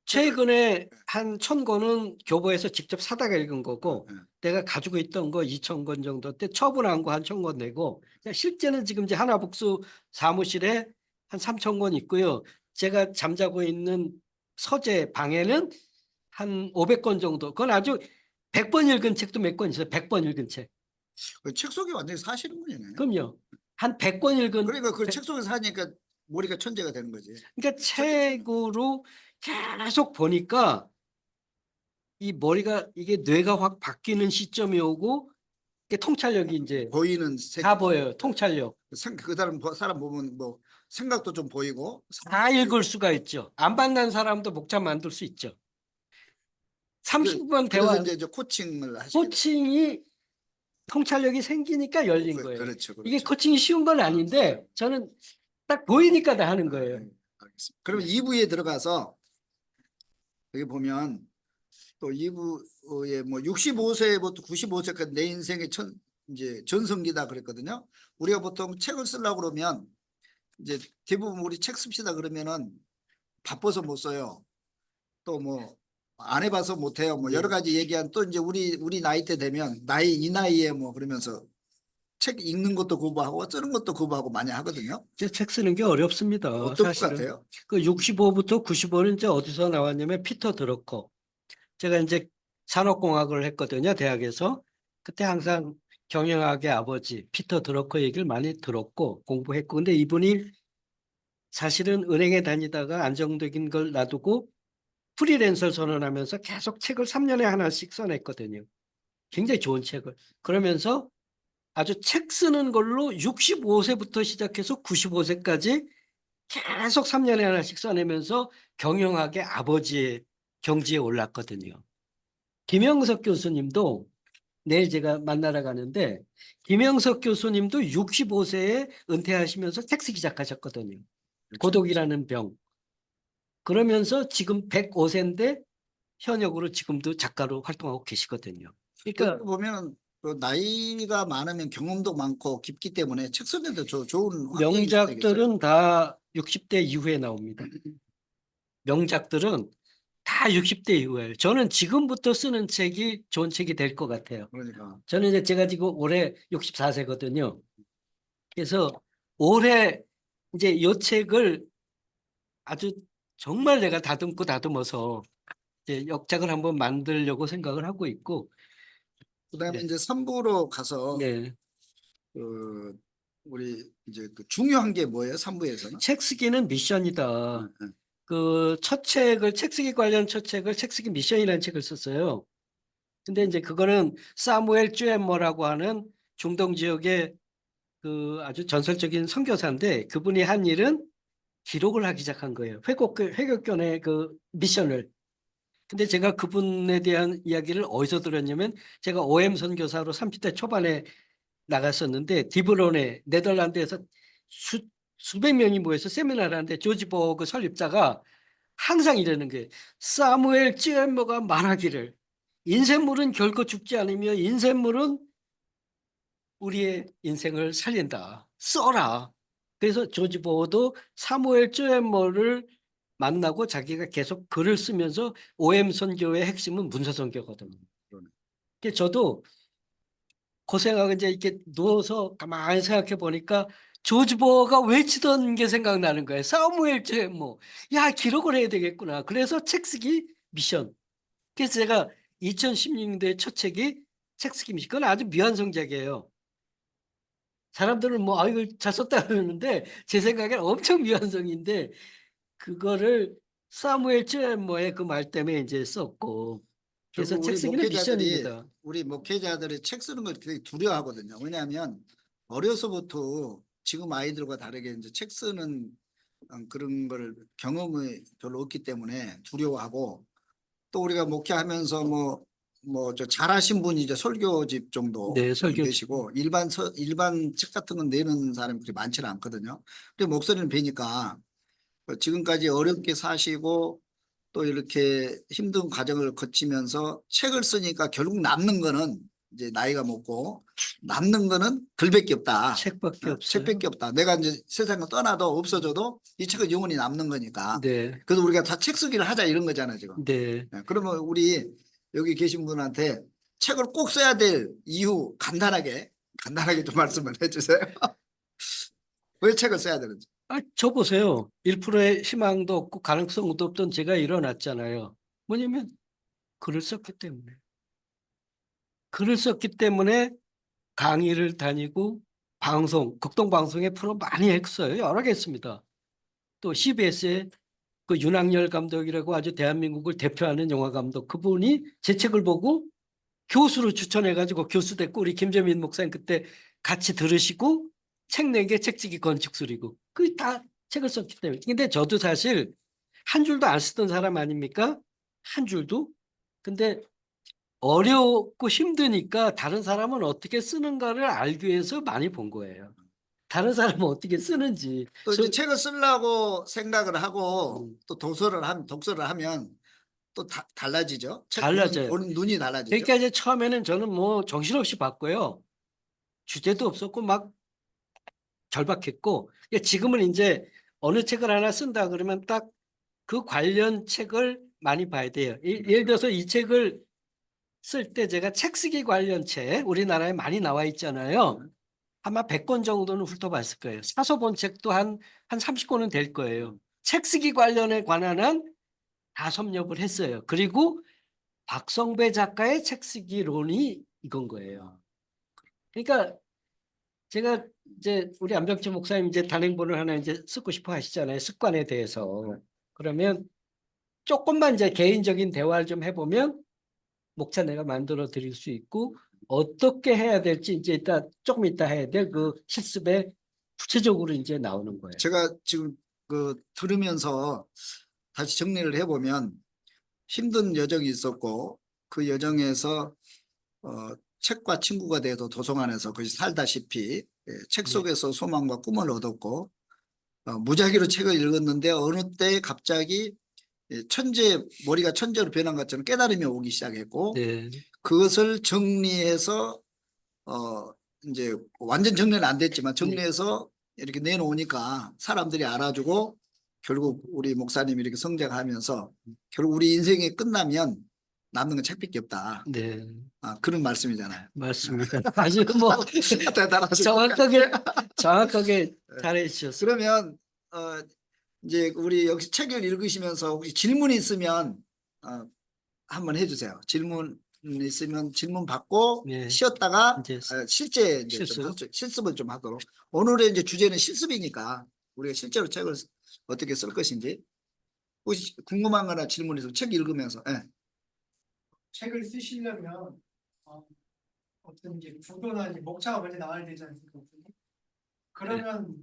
최근에 한 1,000권은 교보에서 직접 사다가 읽은 거고 네. 내가 가지고 있던 거 2,000권 정도 때 처분한 거 한 1,000권 내고 실제는 지금 이제 하나북수 사무실에 한 3,000권 있고요. 제가 잠자고 있는 서재 방에는 한 500권 정도. 그건 아주 100번 읽은 책도 몇 권 있어요. 100번 읽은 책. 책 속에 완전히 사시는 분이네. 그럼요. 한 100권 읽은 그러니까 그 책 속에서 하니까 머리가 천재가 되는 거지. 그러니까 책으로 계속 보니까 이 머리가 이게 뇌가 확 바뀌는 시점이 오고 이게 통찰력이 이제 보이는 색. 다 보여요. 통찰력. 그 사람 보면 뭐 생각도 좀 보이고. 다 읽을 수가 있죠. 안 만난 사람도 목차 만들 수 있죠. 30분 그래서 대화 이제 코칭을 하시게 코칭이 통찰력이 생기니까 열린 거예요. 그렇죠. 이게 코칭이 쉬운 건 아닌데 저는 딱 보이니까 다 하는 거예요. 알겠습니다. 그러면 2부에 들어가서 여기 보면 또 2부에 뭐 65세부터 95세까지 내 인생의 이제 전성기다 그랬거든요. 우리가 보통 책을 쓰려고 그러면 이제 대부분 우리 책 씁시다 그러면은 바빠서 못 써요. 또 뭐 안 해봐서 못 해요. 뭐 여러 가지 얘기한 또 이제 우리 나이 때 되면 이 나이에 뭐 그러면서 책 읽는 것도 거부하고 쓰는 것도 거부하고 많이 하거든요. 책 쓰는 게 어렵습니다. 어떨 것 사실은. 같아요? 그 65부터 95는 이제 어디서 나왔냐면 피터 드러커. 제가 이제 산업공학을 했거든요. 대학에서. 그때 항상 경영학의 아버지 피터 드러커 얘기를 많이 들었고 공부했고 근데 이분이 사실은 은행에 다니다가 안정적인 걸 놔두고 프리랜서를 선언하면서 계속 책을 3년에 하나씩 써냈거든요. 굉장히 좋은 책을. 그러면서 아주 책 쓰는 걸로 65세부터 시작해서 95세까지 계속 3년에 하나씩 써내면서 경영학의 아버지의 경지에 올랐거든요. 김영석 교수님도 내일 제가 만나러 가는데 김영석 교수님도 65세에 은퇴하시면서 책 쓰기 시작하셨거든요. 고독이라는 병. 그러면서 지금 105세인데 현역으로 지금도 작가로 활동하고 계시거든요. 그러니까 보면 나이가 많으면 경험도 많고 깊기 때문에 책 쓰는데 좋은 명작들은 다 60대 이후에 나옵니다. 명작들은 다 60대 이후예요. 저는 지금부터 쓰는 책이 좋은 책이 될 것 같아요. 그러니까 저는 이제 제가 지금 올해 64세거든요. 그래서 올해 이제 요 책을 아주 정말 내가 다듬고 다듬어서 이제 역작을 한번 만들려고 생각을 하고 있고, 그다음에 네. 이제 3부로 가서 네. 그 우리 이제 그 중요한 게 뭐예요? 3부에서는? 책 쓰기는 미션이다. 그 첫 책을 책 쓰기 관련 첫 책을 책 쓰기 미션이라는 책을 썼어요. 근데 이제 그거는 사무엘 쥐엠머라고 하는 중동 지역의 그 아주 전설적인 선교사인데 그분이 한 일은 기록을 하기 시작한 거예요. 회곡견의 그 미션을. 근데 제가 그분에 대한 이야기를 어디서 들었냐면 제가 OM 선교사로 30대 초반에 나갔었는데 디브론에 네덜란드에서 수백 명이 모여서 세미나를 하는데 조지 버그 설립자가 항상 이러는 거예요. 사무엘 찌엠머가 말하기를 인생물은 결코 죽지 않으며 인생물은 우리의 인생을 살린다. 써라. 그래서 조지 버도 사무엘 찌엠머를 만나고 자기가 계속 글을 쓰면서 OM 선교의 핵심은 문서 선교거든요. 그러네. 그래서 저도 고생하고 이제 이렇게 누워서 가만히 생각해 보니까 조지 버가 외치던 게 생각나는 거예요. 사무엘 뭐, 야, 기록을 해야 되겠구나. 그래서 책 쓰기 미션. 그래서 제가 2016년도에 첫 책이 책 쓰기 미션. 그건 아주 미완성작이에요. 사람들은 뭐, 아, 이거 잘 썼다 그러는데 제 생각에는 엄청 미완성인데 그거를 사무엘 뭐의 그 말 때문에 이제 썼고. 그래서 결국 책 쓰기는 미션입니다. 우리 목회자들이 책 쓰는 걸 되게 두려워하거든요. 왜냐하면 어려서부터 지금 아이들과 다르게 이제 책 쓰는 그런 걸 경험이 별로 없기 때문에 두려워하고 또 우리가 목회하면서 뭐 저 잘하신 분이 이제 설교집 정도 네, 설교. 계시고 일반 책 같은 건 내는 사람이 그렇게 많지는 않거든요. 근데 목소리는 뵈니까 지금까지 어렵게 사시고 또 이렇게 힘든 과정을 거치면서 책을 쓰니까 결국 남는 거는 이제 나이가 먹고 남는 거는 글밖에 없다. 책밖에 없어요. 책밖에 없다. 내가 이제 세상을 떠나도 없어져도 이 책은 영원히 남는 거니까. 네, 그래서 우리가 다 책 쓰기를 하자 이런 거잖아요, 지금. 네. 그러면 우리 여기 계신 분한테 책을 꼭 써야 될 이유 간단하게 좀 말씀을 해주세요. 왜 책을 써야 되는지. 아, 저 보세요. 1%의 희망도 없고 가능성도 없던 제가 일어났잖아요. 뭐냐면 글을 썼기 때문에. 글을 썼기 때문에 강의를 다니고 극동방송에 프로 많이 했어요. 여러 개 했습니다. 또 CBS의 그 윤학열 감독이라고 아주 대한민국을 대표하는 영화 감독 그분이 제 책을 보고 교수로 추천해가지고 교수 됐고 우리 김재민 목사님 그때 같이 들으시고 책 낸 게 책찍이 건축술이고 그 다 책을 썼기 때문에. 근데 저도 사실 한 줄도 안 쓰던 사람 아닙니까? 한 줄도. 근데 어렵고 힘드니까 다른 사람은 어떻게 쓰는가를 알기 위해서 많이 본 거예요. 다른 사람은 어떻게 쓰는지. 또 이제 책을 쓰려고 생각을 하고 또 독서를 하면 또 달라지죠. 책 달라져요. 보는 눈이 달라지죠. 그러니까 이제 처음에는 저는 뭐 정신없이 봤고요. 주제도 없었고 막 절박했고 지금은 이제 어느 책을 하나 쓴다 그러면 딱 그 관련 책을 많이 봐야 돼요. 예를 들어서 이 책을 쓸 때 제가 책 쓰기 관련 책 우리나라에 많이 나와 있잖아요. 아마 100권 정도는 훑어봤을 거예요. 사서 본 책도 한 30권은 될 거예요. 책 쓰기 관련에 관한 한 다 섭렵을 했어요. 그리고 박성배 작가의 책 쓰기론이 이건 거예요. 그러니까 제가 이제 우리 안병철 목사님 이제 단행본을 하나 이제 쓰고 싶어 하시잖아요. 습관에 대해서. 그러면 조금만 이제 개인적인 대화를 좀 해보면 목차 내가 만들어 드릴 수 있고 어떻게 해야 될지 이제 조금 이따 해야 될 그 실습에 구체적으로 이제 나오는 거예요. 제가 지금 그 들으면서 다시 정리를 해보면 힘든 여정이 있었고 그 여정에서 책과 친구가 돼도 도성 안에서 그것이 살다시피 책 속에서 소망과 꿈을 얻었고 무작위로 책을 읽었는데 어느 때 갑자기 머리가 천재로 변한 것처럼 깨달음이 오기 시작했고 네. 그것을 정리해서 이제 완전 정리는 안 됐지만 정리해서 이렇게 내놓으니까 사람들이 알아주고 결국 우리 목사님이 이렇게 성장하면서 결국 우리 인생이 끝나면 남는 건 책밖에 없다. 네, 그런 말씀이잖아요. 맞습니다. 아주 뭐 대단하십니다. 정확하게 잘해 주셨어요. 그러면 이제 우리 여기 책을 읽으시면서 혹시 질문 있으면 한번 해주세요. 질문 있으면 질문 받고 네. 쉬었다가 이제 실제 이제 실습? 실습을 좀 하도록. 오늘의 이제 주제는 실습이니까 우리가 실제로 책을 어떻게 쓸 것인지 혹시 궁금한 거나 질문 있으면 책 읽으면서. 예. 책을 쓰시려면 어떤 이제 구도나 이제 목차가 먼저 나와야 되지 않습니까? 그러면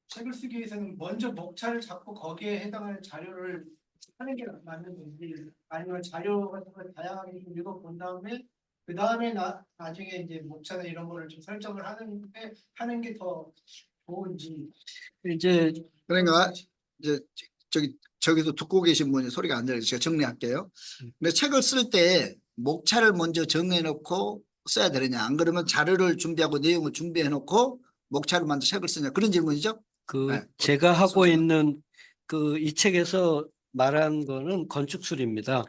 책을 쓰기 위해서는 먼저 목차를 잡고 거기에 해당하는 자료를 하는 게 맞는 건지, 아니면 자료 같은 걸 다양하게 좀 읽어본 다음에 그 다음에 나중에 이제 목차나 이런 거를 좀 설정을 하는 게 더 좋은지. 이제 그러니까 이제 저기도 듣고 계신 분이 소리가 안 들려서 제가 정리할게요. 근데 책을 쓸 때 목차를 먼저 정해놓고 써야 되느냐, 안 그러면 자료를 준비하고 내용을 준비해놓고 목차를 먼저 책을 쓰냐, 그런 질문이죠. 네. 제가 하고 순서는? 있는 이 책에서 말한 거는 건축술입니다.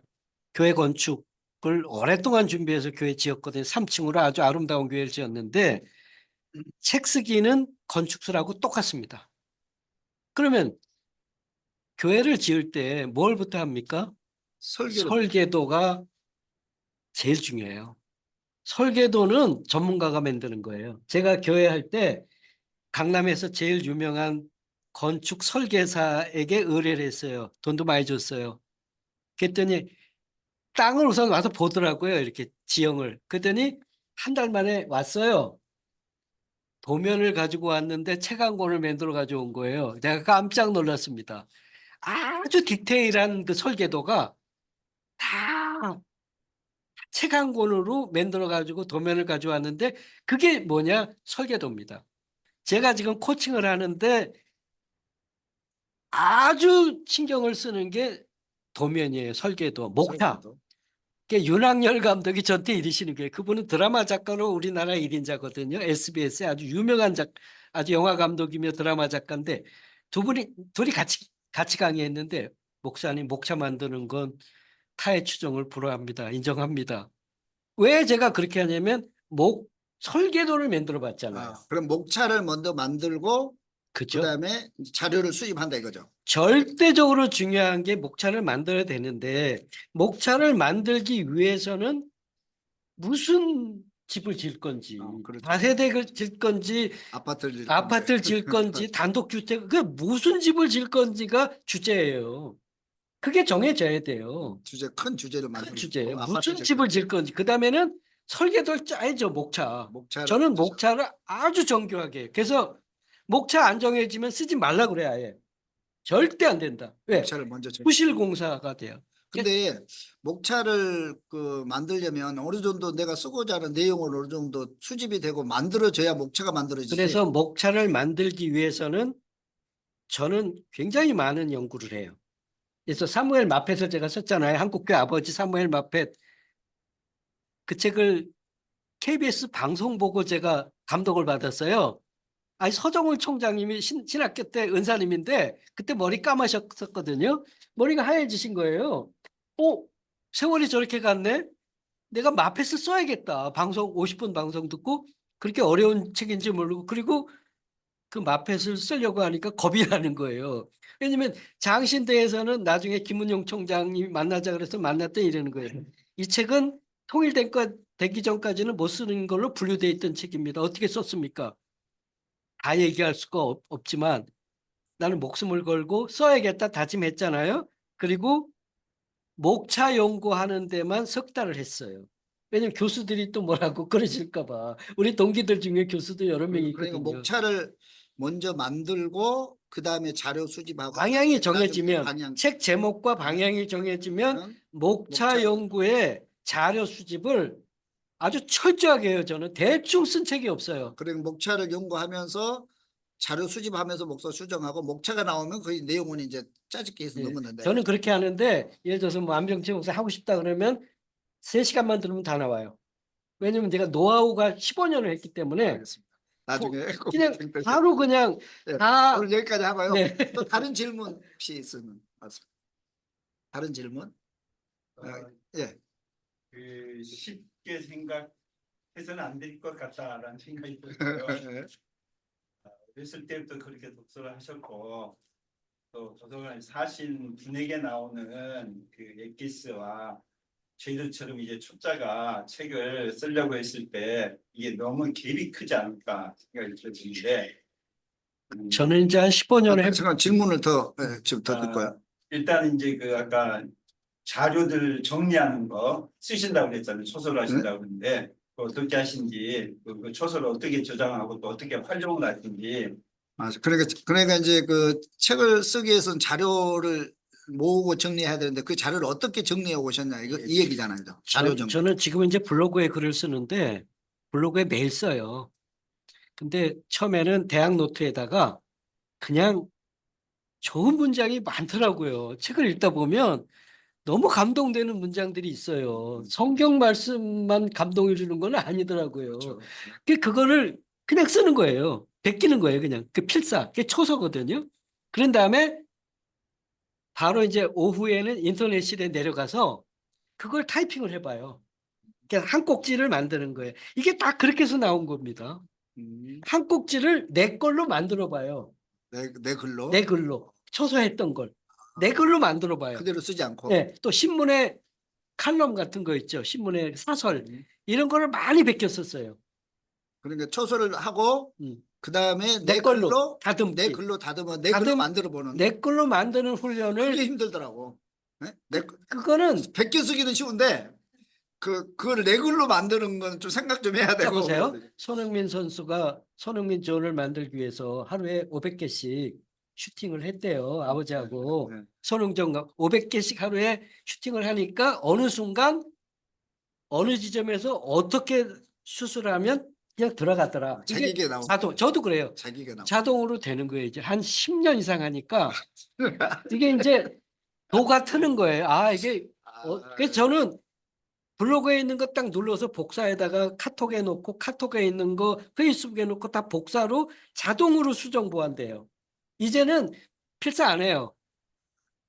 교회 건축을 오랫동안 준비해서 교회 지었거든요. 3층으로 아주 아름다운 교회를 지었는데 책 쓰기는 건축술하고 똑같습니다. 그러면 교회를 지을 때 뭘부터 합니까? 설계도가 제일 중요해요. 설계도는 전문가가 만드는 거예요. 제가 교회 할 때 강남에서 제일 유명한 건축 설계사에게 의뢰를 했어요. 돈도 많이 줬어요. 그랬더니 땅을 우선 와서 보더라고요. 이렇게 지형을. 그랬더니 한 달 만에 왔어요. 도면을 가지고 왔는데 책 한 권을 만들어 가져온 거예요. 제가 깜짝 놀랐습니다. 아주 디테일한 그 설계도가 다 책 한 권으로 만들어 가지고 도면을 가져왔는데 그게 뭐냐? 설계도입니다. 제가 지금 코칭을 하는데 아주 신경을 쓰는 게 도면이에요. 설계도, 목차. 윤학열 감독이 저한테 이르시는 거예요. 그분은 드라마 작가로 우리나라 1인자거든요. SBS의 아주 유명한 아주 영화 감독이며 드라마 작가인데 둘이 같이 강의했는데 목사님 목차 만드는 건 타의 추종을 불허합니다. 인정합니다. 왜 제가 그렇게 하냐면 설계도를 만들어 봤잖아요. 그럼 목차를 먼저 만들고 그죠? 그다음에 자료를 수집한다 이거죠. 절대적으로 중요한 게 목차를 만들어야 되는데 목차를 만들기 위해서는 무슨 집을 지을 건지 그렇죠. 다세대를 지을 건지 아파트를 지을 건지 단독주택 그 무슨 집을 지을 건지가 주제예요. 그게 정해져야 돼요. 큰 주제를 큰 만들고 주제예요. 아파트 무슨 집을 지을 건지 그다음에는 설계도를 짜야죠. 목차. 저는 목차를 아주 정교하게 해요. 그래서 목차 안 정해지면 쓰지 말라 그래 아예. 절대 안 된다. 왜? 목차를 먼저 부실 공사가 돼요. 근데 목차를 만들려면 어느 정도 내가 쓰고자 하는 내용을 어느 정도 수집이 되고 만들어져야 목차가 만들어지지. 그래서 목차를 만들기 위해서는 저는 굉장히 많은 연구를 해요. 그래서 사무엘 마펫을 제가 썼잖아요. 한국교회 아버지 사무엘 마펫. 그 책을 KBS 방송 보고 제가 감동을 받았어요. 아니 서정훈 총장님이 신학교 때 은사님인데 그때 머리 감으셨었거든요. 머리가 하얘지신 거예요. 세월이 저렇게 갔네. 내가 마펫을 써야겠다. 50분 방송 듣고 그렇게 어려운 책인지 모르고 그리고 그 마펫을 쓰려고 하니까 겁이 나는 거예요. 왜냐면 장신대에서는 나중에 김은용 총장님이 만나자 그래서 만났더니 이러는 거예요. 이 책은 되기 전까지는 못 쓰는 걸로 분류되어 있던 책입니다. 어떻게 썼습니까? 다 얘기할 수가 없지만 나는 목숨을 걸고 써야겠다 다짐했잖아요. 그리고 목차 연구하는 데만 석 달을 했어요. 왜냐면 교수들이 또 뭐라고 그러실까 봐. 우리 동기들 중에 교수도 여러 명이 그러니까 있거든요. 목차를 먼저 만들고 그다음에 자료 수집하고 방향이 정해지면 책 제목과 방향이 정해지면 목차 연구의 자료 수집을 아주 철저하게 해요. 저는 대충 쓴 책이 없어요. 그리고 목차를 연구하면서 자료 수집하면서 목차 수정하고 목차가 나오면 그 내용은 이제 짜집기 해서 넣었는데 저는 그렇게 하는데 예를 들어서 뭐 안병채 목사 하고 싶다 그러면 3시간만 들으면 다 나와요. 왜냐면 제가 노하우가 15년을 했기 때문에 알겠습니다. 나중에 그냥 고민될 때. 바로 그냥 예, 다 오늘 여기까지 하고요. 네. 또 다른 질문 혹시 있으면 말씀. 다른 질문? 어, 예. 그 쉽게 생각해서는 안 될 것 같다라는 생각이 들어요. 어렸을 때부터 그렇게 독서를 하셨고 또 도서관에 사신 분에게 나오는 그 엑기스와 저희들처럼 이제 초짜가 책을 쓰려고 했을 때 이게 너무 갭이 크지 않을까 생각이 들었는데 저는 이제 한 15년 해 잠깐 질문을 더 지금 더 듣고요. 일단 이제 그 아까 자료들 정리하는 거 쓰신다고 그랬잖아요. 소설을 하신다고 그랬는데 어떻게 하신지 그 소설을 어떻게 저장하고 또 어떻게 활용을 하신지 맞아. 그러니까 이제 그 책을 쓰기 위해서는 자료를 모으고 정리해야 되는데 그 자료를 어떻게 정리해 오셨냐 이 얘기잖아요. 자료 정리. 저는 지금 이제 블로그에 글을 쓰는데 블로그에 매일 써요. 근데 처음에는 대학 노트에다가 그냥 좋은 문장이 많더라고요. 책을 읽다 보면 너무 감동되는 문장들이 있어요. 성경 말씀만 감동해 주는 건 아니더라고요. 그렇죠. 그거를 그냥 쓰는 거예요. 베끼는 거예요. 그냥 그 필사, 그게 초서거든요. 그런 다음에 바로 이제 오후에는 인터넷실에 내려가서 그걸 타이핑을 해봐요. 그러니까 한 꼭지를 만드는 거예요. 이게 딱 그렇게 해서 나온 겁니다. 한 꼭지를 내 걸로 만들어 봐요. 내 글로 내 글로 초서했던 걸 내 글로 만들어 봐요. 그대로 쓰지 않고. 네, 또 신문에 칼럼 같은 거 있죠. 신문에 사설 이런 거를 많이 베꼈었어요. 그러니까 초소를 하고 그 다음에 내 걸로 다듬기. 내 글로 다듬어 내 글로 만들어 보는. 내 걸로 만드는 그게 훈련을 힘들더라고. 네? 그거는 베껴 쓰기는 쉬운데 그걸 내 글로 만드는 건 좀 생각 좀 해야 되고. 보세요. 손흥민 선수가 손흥민 존을 만들기 위해서 하루에 500개씩 슈팅을 했대요. 아버지하고 네. 손흥정과 500개씩 하루에 슈팅을 하니까 어느 순간 어느 지점에서 어떻게 슛을 하면 그냥 들어갔더라. 이게 자기게 나오고. 자동, 저도 그래요. 자기가 나오고. 자동으로 되는 거예요. 이제 한 10년 이상 하니까 이게 이제 도가 트는 거예요. 아, 이게 그래서 저는 블로그에 있는 거 딱 눌러서 복사에다가 카톡에 놓고 카톡에 있는 거 페이스북에 놓고 다 복사로 자동으로 수정 보완돼요. 이제는 필사 안 해요.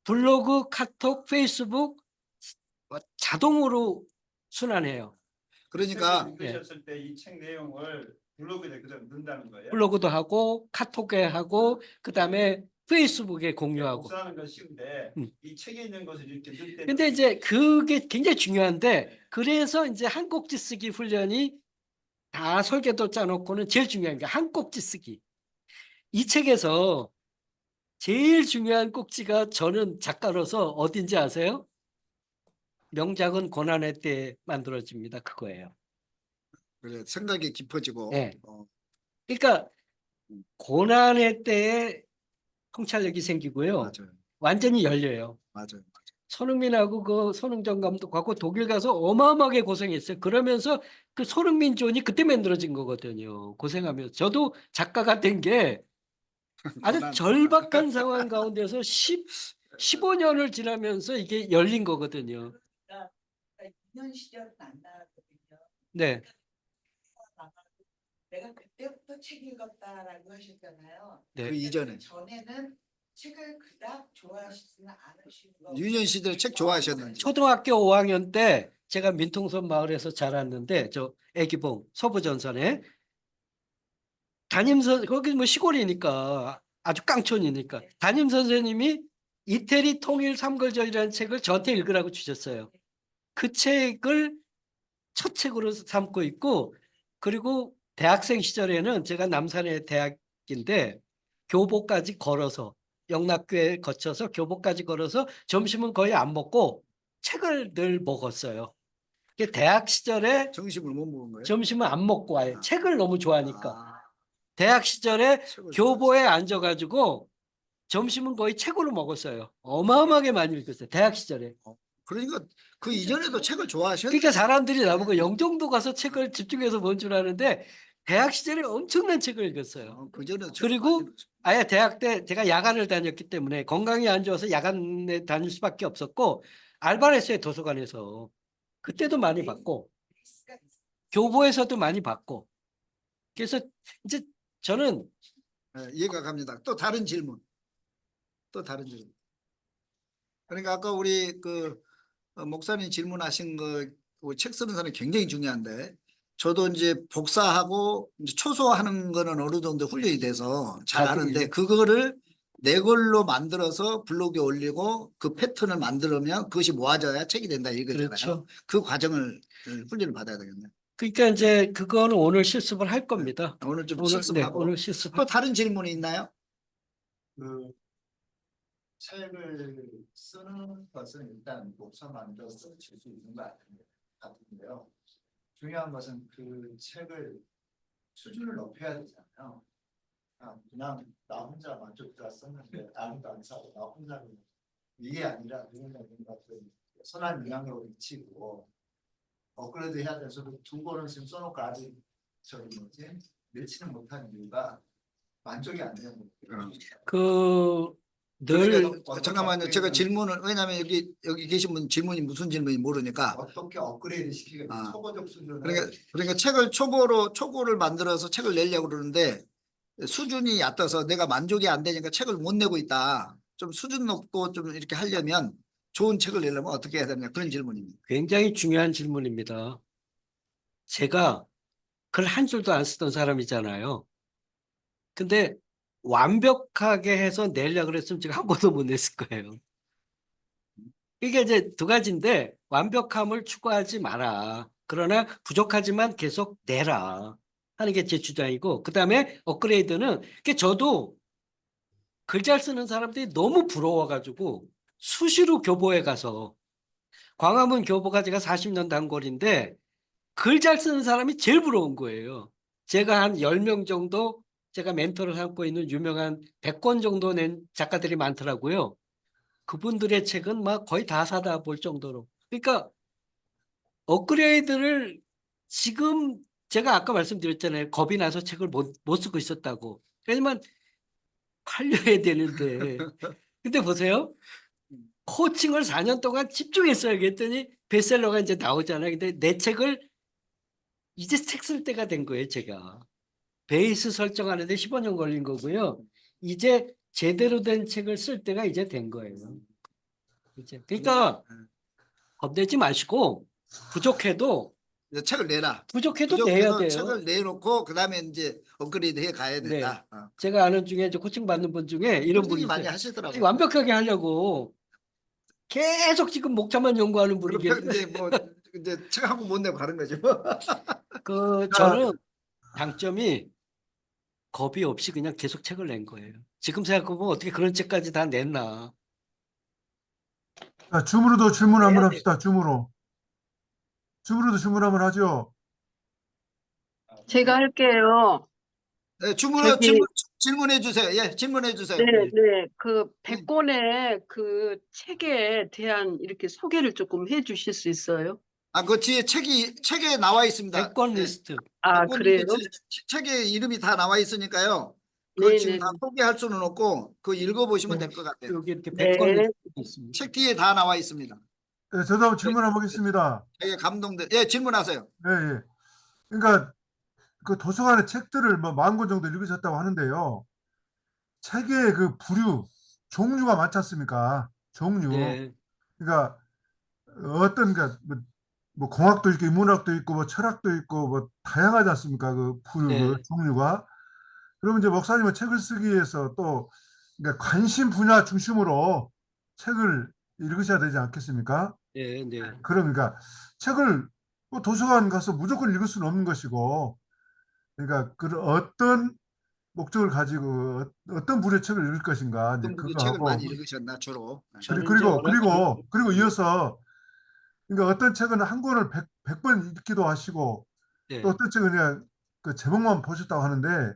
블로그, 카톡, 페이스북 자동으로 순환해요. 그러니까 읽으셨을 때 이 책 내용을 블로그에 그대로 넣는다는 거예요. 블로그도 하고 카톡에 하고 그다음에 페이스북에 공유하고. 복사하는 건 쉬운데 이 책에 있는 것을 이렇게 넣을 때 근데 이제 그게 굉장히 중요한데 그래서 이제 한 꼭지 쓰기 훈련이 다 설계도 짜놓고는 제일 중요한 게 한 꼭지 쓰기. 이 책에서 제일 중요한 꼭지가 저는 작가로서 어딘지 아세요? 명작은 고난의 때 만들어집니다. 그거예요. 그래, 생각이 깊어지고. 네. 그러니까 고난의 때에 통찰력이 생기고요. 맞아요. 완전히 열려요. 맞아요. 손흥민하고 그 손흥정 감독하고 독일 가서 어마어마하게 고생했어요. 그러면서 그 손흥민 존이 그때 만들어진 거거든요. 고생하면서. 저도 작가가 된 게 아주 절박한 상황 가운데서 15년을 지나면서 이게 열린 거거든요. 그러니까 2년 시절은 안 나왔거든요. 네. 내가 그때부터 책 읽었다라고 하셨잖아요. 네. 그 이전에 전에는 책을 그닥 좋아하시지는 않으신 거. 유년 시절에 책 좋아하셨는지. 초등학교 5학년 때 제가 민통선 마을에서 자랐는데 저 애기봉 서부전선에 거기 뭐 시골이니까 아주 깡촌이니까 담임 선생님이 이태리 통일 삼걸전이라는 책을 저한테 읽으라고 주셨어요. 그 책을 첫 책으로 삼고 있고 그리고 대학생 시절에는 제가 남산의 대학인데 교보까지 걸어서 영락교에 거쳐서 교보까지 걸어서 점심은 거의 안 먹고 책을 늘 먹었어요. 대학 시절에 점심을 못 먹은 거예요? 점심은 안 먹고 와요. 책을 너무 좋아하니까. 아, 대학 시절에 책을 교보에 앉아가지고 점심은 거의 책으로 먹었어요. 어마어마하게 많이 읽었어요. 대학 시절에. 그러니까 그 이전에도 책을 좋아하셨. 그러니까 사람들이 나보고 영종도 가서 책을 집중해서 본 줄 아는데 대학 시절에 엄청난 책을 읽었어요. 그 전에 그리고 아예 대학 때 제가 야간을 다녔기 때문에 건강이 안 좋아서 야간에 다닐 수밖에 없었고 알바를 했어요. 도서관에서. 그때도 많이 봤고 교보에서도 많이 봤고 그래서 이제 저는 이해가 갑니다. 또 다른 질문. 또 다른 질문. 그러니까 아까 우리 그 목사님 질문하신 책 쓰는 사람이 굉장히 중요한데 저도 이제 복사하고 이제 초소하는 거는 어느 정도 훈련이 돼서 잘 다들 아는데 그거를 내 걸로 만들어서 블로그에 올리고 그 패턴을 만들면 그것이 모아져야 책이 된다 이거잖아요. 그렇죠. 그 과정을 훈련을 받아야 되겠네요. 그러니까 이제 그거는 오늘 실습을 할 겁니다. 오늘 좀 오늘 실습하고 오늘 실습. 또 다른 질문이 있나요? 그 책을 쓰는 것은 일단 목차 만들어서 줄 수 있는 거 같은데요. 중요한 것은 그 책을 수준을 높여야 되잖아요. 그냥 나 혼자 만족도가 썼는데 아무도 안 사고 나 혼자는 이게 아니라 누군가 같은 선한 영향력을 미치고 업그레이드 해야 돼서 두 권을 지금 써놓고 아직 저기 뭐지 밀치는 못한 이유가 만족이 안 되는 거예요. 늘 그러니까 잠깐만요. 제가 질문을 왜냐하면 여기 계신 분 질문이 무슨 질문인지 모르니까 어떻게 업그레이드 시키겠냐. 초보적 수준을 그러니까 책을 초고를 만들어서 책을 내려고 그러는데 수준이 얕아서 내가 만족이 안 되니까 책을 못 내고 있다. 좀 수준 높고 좀 이렇게 하려면 좋은 책을 내려면 어떻게 해야 되냐 그런 질문입니다. 굉장히 중요한 질문입니다. 제가 글 한 줄도 안 쓰던 사람이잖아요. 근데 완벽하게 해서 내려고 그랬으면 제가 한 권도 못 냈을 거예요. 이게 이제 두 가지인데 완벽함을 추구하지 마라. 그러나 부족하지만 계속 내라 하는 게 제 주장이고 그다음에 업그레이드는 저도 글 잘 쓰는 사람들이 너무 부러워가지고 수시로 교보에 가서 광화문 교보가 제가 40년 단골인데 글 잘 쓰는 사람이 제일 부러운 거예요. 제가 한 10명 정도 제가 멘토를 삼고 있는 유명한 100권 정도 낸 작가들이 많더라고요. 그분들의 책은 막 거의 다 사다 볼 정도로. 그러니까 업그레이드를 지금 제가 아까 말씀드렸잖아요. 겁이 나서 책을 못 쓰고 있었다고. 왜냐면 팔려야 되는데. 근데 보세요. 코칭을 4년 동안 집중했어요. 그랬더니 베스트셀러가 이제 나오잖아요. 근데 내 책을 이제 책 쓸 때가 된 거예요. 제가. 베이스 설정하는데 15년 걸린 거고요. 이제 제대로 된 책을 쓸 때가 이제 된 거예요. 그러니까 겁내지 마시고 부족해도 이제 책을 내라. 내야 돼요. 책을 내놓고 그다음에 이제 업그레이드 해 가야 된다. 제가 아는 중에 이제 코칭 받는 분 중에 이런 분이 많이 있어요. 하시더라고요. 완벽하게 하려고 계속 지금 목차만 연구하는 분이 그렇게 계세요. 이제 뭐 이제 책 한 권 못 내고 가는 거죠. 저는 장점이 겁이 없이 그냥 계속 책을 낸 거예요. 지금 생각해보면 어떻게 그런 책까지 다 냈나. 자, 줌으로도 질문 한번 해야 돼요. 합시다. 줌으로도 질문 한번 하죠. 제가 할게요. 네, 주문을 저기- 질문해 주세요. 예, 질문해 주세요. 네, 네. 그 100권의 그 책에 대한 이렇게 소개를 조금 해 주실 수 있어요? 그 뒤에 책에 나와 있습니다. 100권 네, 리스트. 아, 100권 그래요? 책에 이름이 다 나와 있으니까요. 그걸 네, 지금 네. 다 소개할 수는 없고 그 읽어보시면 될 것 같아요. 여기 이렇게 네. 100권 리스트 있습니다. 책 뒤에 다 나와 있습니다. 네, 저도 한번 질문 한번 하겠습니다. 되게 감동돼. 예, 질문하세요. 예, 예. 그러니까 그 도서관의 책들을 뭐 10,000권 정도 읽으셨다고 하는데요. 책의 그 부류, 종류가 많지 않습니까? 종류. 네. 그러니까 어떤 뭐 공학도 있고 인문학도 있고 뭐 철학도 있고 뭐 다양하지 않습니까? 그 부류, 네. 그 종류가. 그러면 이제 목사님은 책을 쓰기 위해서 또 그러니까 관심 분야 중심으로 책을 읽으셔야 되지 않겠습니까? 네, 네. 그러니까 책을 뭐 도서관 가서 무조건 읽을 수는 없는 것이고, 그러니까 그 어떤 목적을 가지고 어떤 부류의 책을 읽을 것인가 이제 어떤 분이 그거 책을 하고 많이 읽으셨나 주로. 저는 이제 그리고 이어서 그러니까 어떤 책은 한 권을 100번 읽기도 하시고 네. 또 어떤 책은 그냥 그 제목만 보셨다고 하는데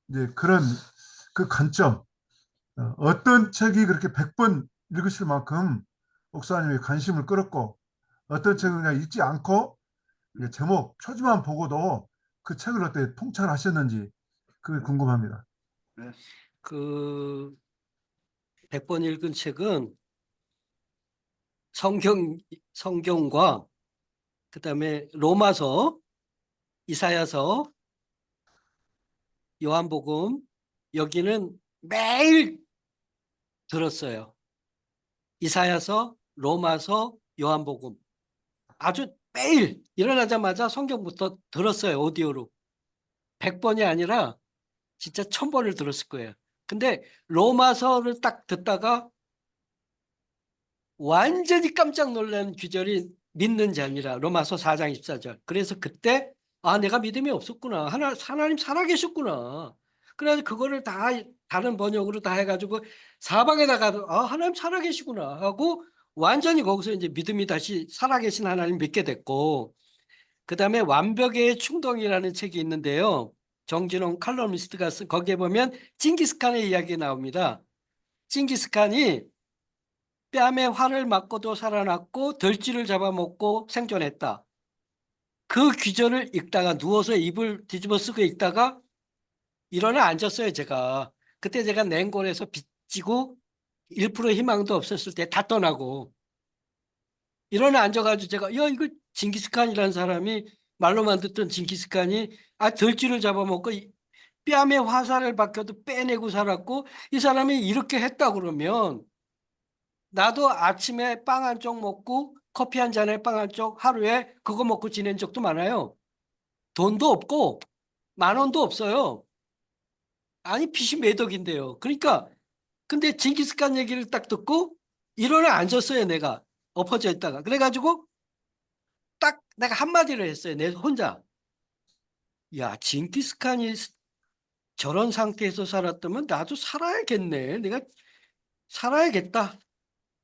이제 그런 그 관점 어떤 책이 그렇게 100번 읽으실 만큼 목사님의 관심을 끌었고 어떤 책은 그냥 읽지 않고 이게 제목 표지만 보고도 그 책을 어떻게 통찰하셨는지 그게 궁금합니다. 그 100번 읽은 책은 성경과 그다음에 로마서, 이사야서, 요한복음 여기는 매일 들었어요. 이사야서, 로마서, 요한복음 아주 매일 일어나자마자 성경부터 들었어요. 오디오로. 100번이 아니라 진짜 1000번을 들었을 거예요. 근데 로마서를 딱 듣다가 완전히 깜짝 놀란 규절이 믿는 자니라. 로마서 4장 24절. 그래서 그때 내가 믿음이 없었구나. 하나님 살아계셨구나. 그래서 그거를 다 다른 번역으로 다 해가지고 사방에다가 하나님 살아계시구나 하고 완전히 거기서 이제 믿음이 다시 살아계신 하나님 믿게 됐고, 그 다음에 완벽의 충동이라는 책이 있는데요. 정진홍 칼럼니스트가 쓴, 거기에 보면 징기스칸의 이야기 나옵니다. 징기스칸이 뺨에 활을 맞고도 살아났고 들쥐를 잡아먹고 생존했다. 그 귀절을 읽다가 누워서 이불 뒤집어 쓰고 읽다가 일어나 앉았어요, 제가. 그때 제가 냉골에서 빚지고 1% 희망도 없었을 때 다 떠나고 일어나 앉아가지고 제가 이거 징기스칸이라는 사람이 말로만 듣던 징기스칸이 들쥐를 잡아먹고 뺨에 화살을 박혀도 빼내고 살았고 이 사람이 이렇게 했다 그러면 나도 아침에 빵 한 쪽 먹고 커피 한 잔에 빵 한 쪽 하루에 그거 먹고 지낸 적도 많아요. 돈도 없고 10,000원도 없어요. 아니 빚이 몇 억인데요. 그러니까 근데 징기스칸 얘기를 딱 듣고 일어나 앉았어요. 내가 엎어져 있다가. 그래가지고 딱 내가 한마디를 했어요. 내 혼자. 야, 징기스칸이 저런 상태에서 살았다면 나도 살아야겠네. 내가 살아야겠다.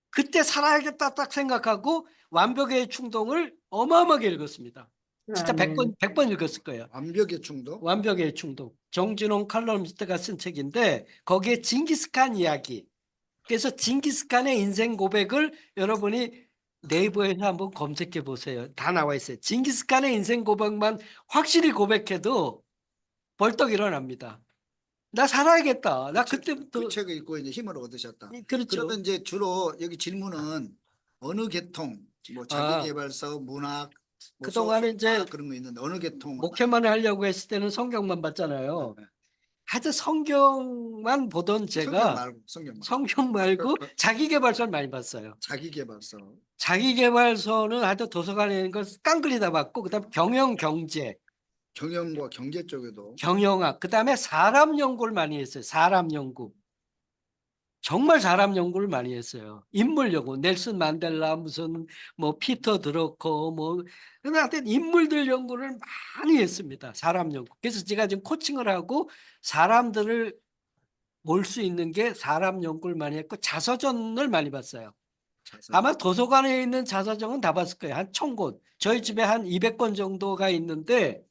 그때 살아야겠다 딱 생각하고 완벽의 충동을 어마어마하게 읽었습니다. 진짜 아멘. 100번 읽었을 거예요. 완벽의 충동. 완벽의 충동. 정진홍 칼럼니스트가 쓴 책인데 거기에 징기스칸 이야기. 그래서 징기스칸의 인생 고백을 여러분이 네이버에서 한번 검색해 보세요. 다 나와 있어요. 징기스칸의 인생 고백만 확실히 고백해도 벌떡 일어납니다. 나 살아야겠다. 나 그때부터 그 책을 읽고 이제 힘을 얻으셨다. 그렇죠. 그러면 이제 주로 여기 질문은 어느 계통, 뭐 자기계발서, 문학, 뭐 그동안에 이제 그런 거 있는데 어느 계통? 목회만 하려고 했을 때는 성경만 봤잖아요. 네. 하여튼 성경만 보던 제가 성경 말고 자기계발서를 많이 봤어요. 자기계발서. 자기계발서는 하여튼 도서관에 있는 걸 깡그리다 봤고 그다음에 경영 경제, 경영과 경제 쪽에도 경영학, 그다음에 사람 연구를 많이 했어요. 사람 연구. 정말 사람 연구를 많이 했어요. 인물 연구, 넬슨 만델라, 무슨 뭐 피터 드러커, 뭐 하여튼 인물들 연구를 많이 했습니다. 사람 연구. 그래서 제가 지금 코칭을 하고 사람들을 볼 수 있는 게 사람 연구를 많이 했고 자서전을 많이 봤어요. 아마 도서관에 있는 자서전은 다 봤을 거예요. 한 1000권. 저희 집에 한 200권 정도가 있는데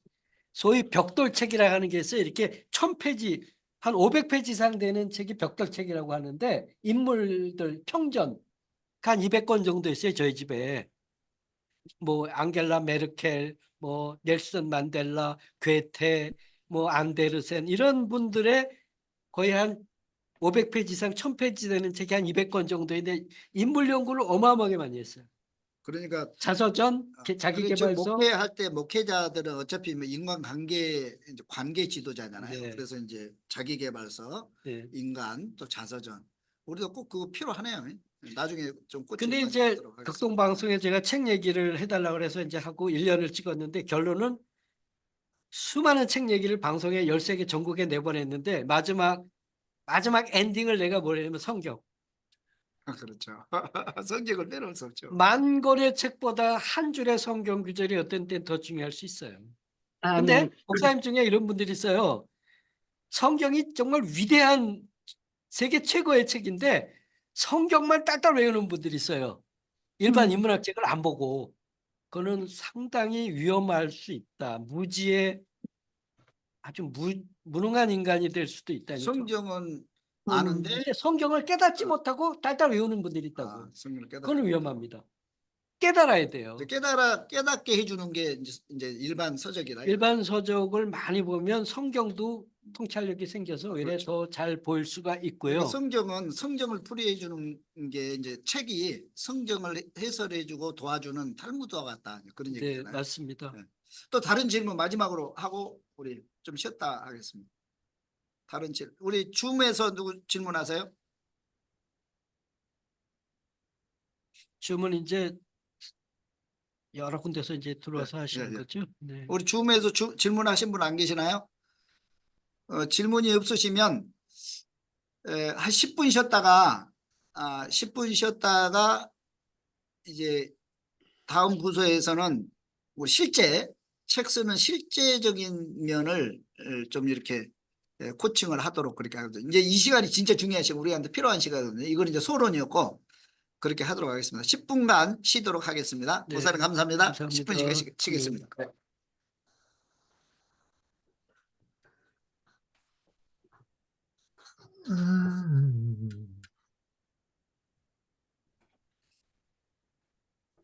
소위 벽돌책이라 하는 게 있어요. 이렇게 1000페이지, 한 500페이지 이상 되는 책이 벽돌책이라고 하는데 인물들 평전 한 200권 정도 있어요. 저희 집에. 뭐 앙겔라 메르켈, 뭐 넬슨 만델라, 괴테, 뭐 안데르센 이런 분들의 거의 한 500페이지 이상 1000페이지 되는 책이 한 200권 정도인데 인물 연구를 어마어마하게 많이 했어요. 그러니까 자서전, 지금 자기계발서. 목회할 때 목회자들은 어차피 뭐 인간관계 이제 관계 지도자잖아요. 네. 그래서 이제 자기계발서, 네. 인간 또 자서전 우리도 꼭 그거 필요하네요. 나중에 좀 꽂히도록 근데 이제 하겠습니다. 극동방송에 제가 책 얘기를 해달라고 해서 이제 하고 1년을 찍었는데 결론은 수많은 책 얘기를 방송에 13개 전국에 내보냈는데 마지막 엔딩을 내가 뭐냐면 성경. 그렇죠. 성경을 빼놓을 수 없죠. 만 권의 책보다 한 줄의 성경 구절이 어떤 때는 더 중요할 수 있어요. 근데 아멘. 목사님 중에 이런 분들이 있어요. 성경이 정말 위대한 세계 최고의 책인데 성경만 딸딸 외우는 분들이 있어요. 일반 인문학 책을 안 보고. 그거는 상당히 위험할 수 있다. 무지의 아주 무능한 인간이 될 수도 있다니까. 성경은 아는데 근데 성경을 깨닫지 못하고 딸딸 외우는 분들이 있다고. 성경을 그건 위험합니다. 깨달아야 돼요. 깨닫게 해주는 게 이제 일반 서적이라. 일반 서적을 많이 보면 성경도 통찰력이 생겨서 오히려 그렇죠. 더 잘 보일 수가 있고요. 그러니까 성경은 성경을 풀이해 주는 게 이제 책이 성경을 해설해 주고 도와주는 탈무드와 같다. 그런 네, 얘기잖아요. 맞습니다. 네. 또 다른 질문 마지막으로 하고 우리 좀 쉬었다 하겠습니다. 다른 우리 줌에서 누구 질문하세요? 줌은 이제 여러 군데서 이제 들어와서 예, 하시는 예. 거죠? 네. 우리 줌에서 질문하신 분 안 계시나요? 질문이 없으시면 한 10분 쉬었다가 10분 쉬었다가 이제 다음 부서에서는 뭐 실제 책 쓰는 실제적인 면을 좀 이렇게 코칭을 하도록 그렇게 하거든요. 이제 이 시간이 진짜 중요한 시간, 우리한테 필요한 시간이거든요. 이건 이제 소론이었고 그렇게 하도록 하겠습니다. 10분간 쉬도록 하겠습니다. 네, 목사님 감사합니다. 감사합니다. 10분 쉬겠습니다. 네.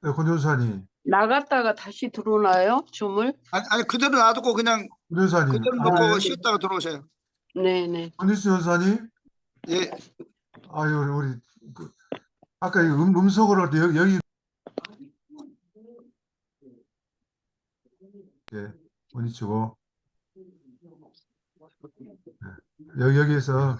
권 전사님, 나갔다가 다시 들어오나요? 줌을? 아니 그대로 놔두고 그냥 권 전사님, 그대로 아, 놓고 네. 쉬었다가 들어오세요. 네네. 권일수 전사님, 예, 아유 우리 아까 이 음속으로 여기 예, 원위치고 여기에서